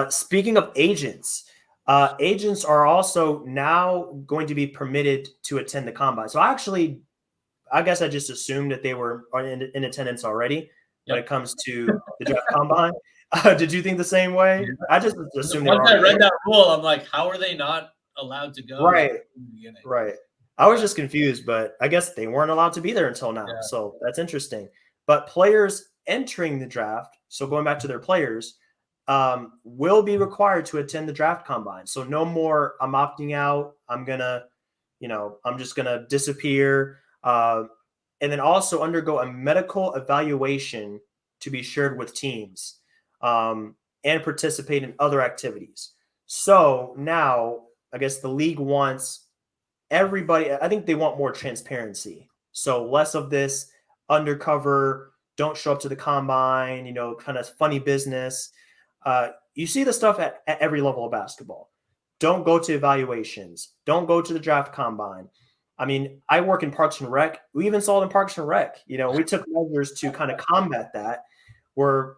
Speaking of agents, agents are also now going to be permitted to attend the combine. So I guess I just assumed that they were in attendance already when it comes to the draft combine. Did you think the same way? Yeah. I just assumed they Once were I already read there. that rule, I'm like, how are they not allowed to go? Right, In the beginning? right. I was just confused, but I guess they weren't allowed to be there until now. Yeah. So that's interesting. But players entering the draft, so going back to their players, will be required to attend the draft combine. So no more, I'm opting out. I'm just gonna disappear. And then also undergo a medical evaluation to be shared with teams, and participate in other activities. So now, I guess the league wants everybody. I think they want more transparency. So less of this undercover, don't show up to the combine, kind of funny business. You see the stuff at every level of basketball. Don't go to evaluations. Don't go to the draft combine. I mean, I work in Parks and Rec. We even saw it in Parks and Rec. We took measures to kind of combat that, where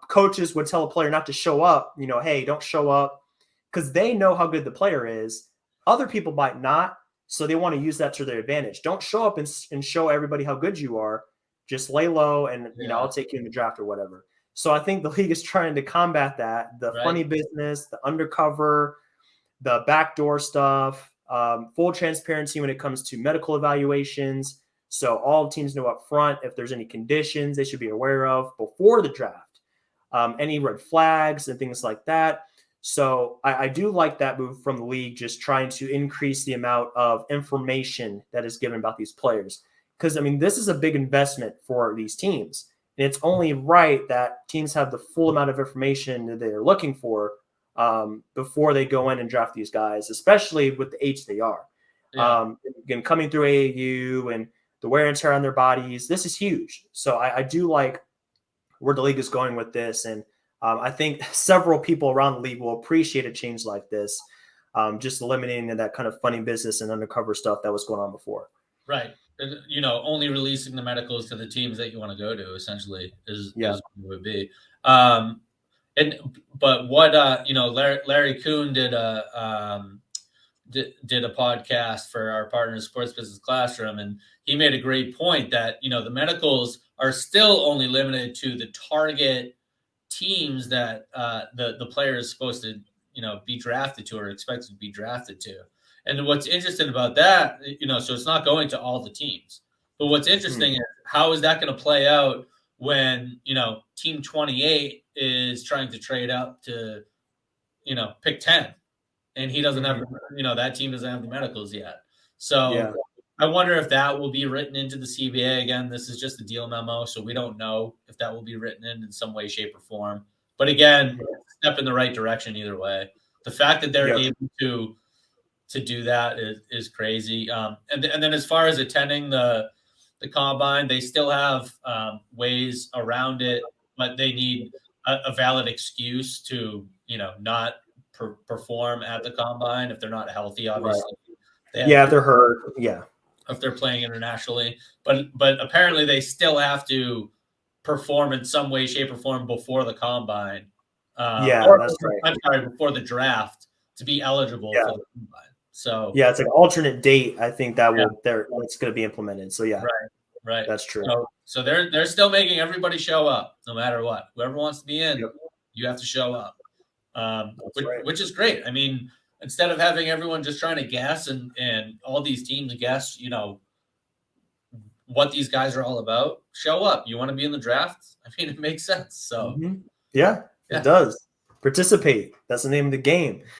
coaches would tell a player not to show up. Hey, don't show up, because they know how good the player is. Other people might not, so they want to use that to their advantage. Don't show up and show everybody how good you are. Just lay low, and I'll take you in the draft or whatever. So I think the league is trying to combat that, the funny business, the undercover, the backdoor stuff, full transparency when it comes to medical evaluations. So all teams know up front if there's any conditions they should be aware of before the draft, any red flags and things like that. So I do like that move from the league, just trying to increase the amount of information that is given about these players. Because, this is a big investment for these teams. And it's only right that teams have the full amount of information that they're looking for before they go in and draft these guys, especially with the age they are. Yeah. Again, coming through AAU and the wear and tear on their bodies, this is huge. So I do like where the league is going with this. And I think several people around the league will appreciate a change like this, just eliminating that kind of funny business and undercover stuff that was going on before. Right. Only releasing the medicals to the teams that you want to go to, essentially, is what it would be. But what Larry Kuhn did a podcast for our partner Sports Business Classroom, and he made a great point that the medicals are still only limited to the target teams that the player is supposed to be drafted to or expected to be drafted to. And what's interesting about that, so it's not going to all the teams. But what's interesting is how is that going to play out when team 28 is trying to trade up to pick 10, and he doesn't have that team doesn't have the medicals yet. So I wonder if that will be written into the CBA. Again, this is just a deal memo, so we don't know if that will be written in some way, shape, or form. But again, step in the right direction either way. The fact that they're able to do that is crazy. And then as far as attending the combine, they still have ways around it, but they need a valid excuse to not perform at the combine if they're not healthy, obviously. If they're hurt, if they're playing internationally, but apparently they still have to perform in some way, shape, or form before the combine. That's right. I'm sorry, before the draft to be eligible for the combine. So it's like an alternate date. I think that's going to be implemented. So right, that's true. So they're still making everybody show up no matter what. Whoever wants to be in, you have to show up, which is great. I mean, instead of having everyone just trying to guess and all these teams guess, what these guys are all about, show up. You want to be in the draft? I mean, it makes sense. So it does. Participate. That's the name of the game.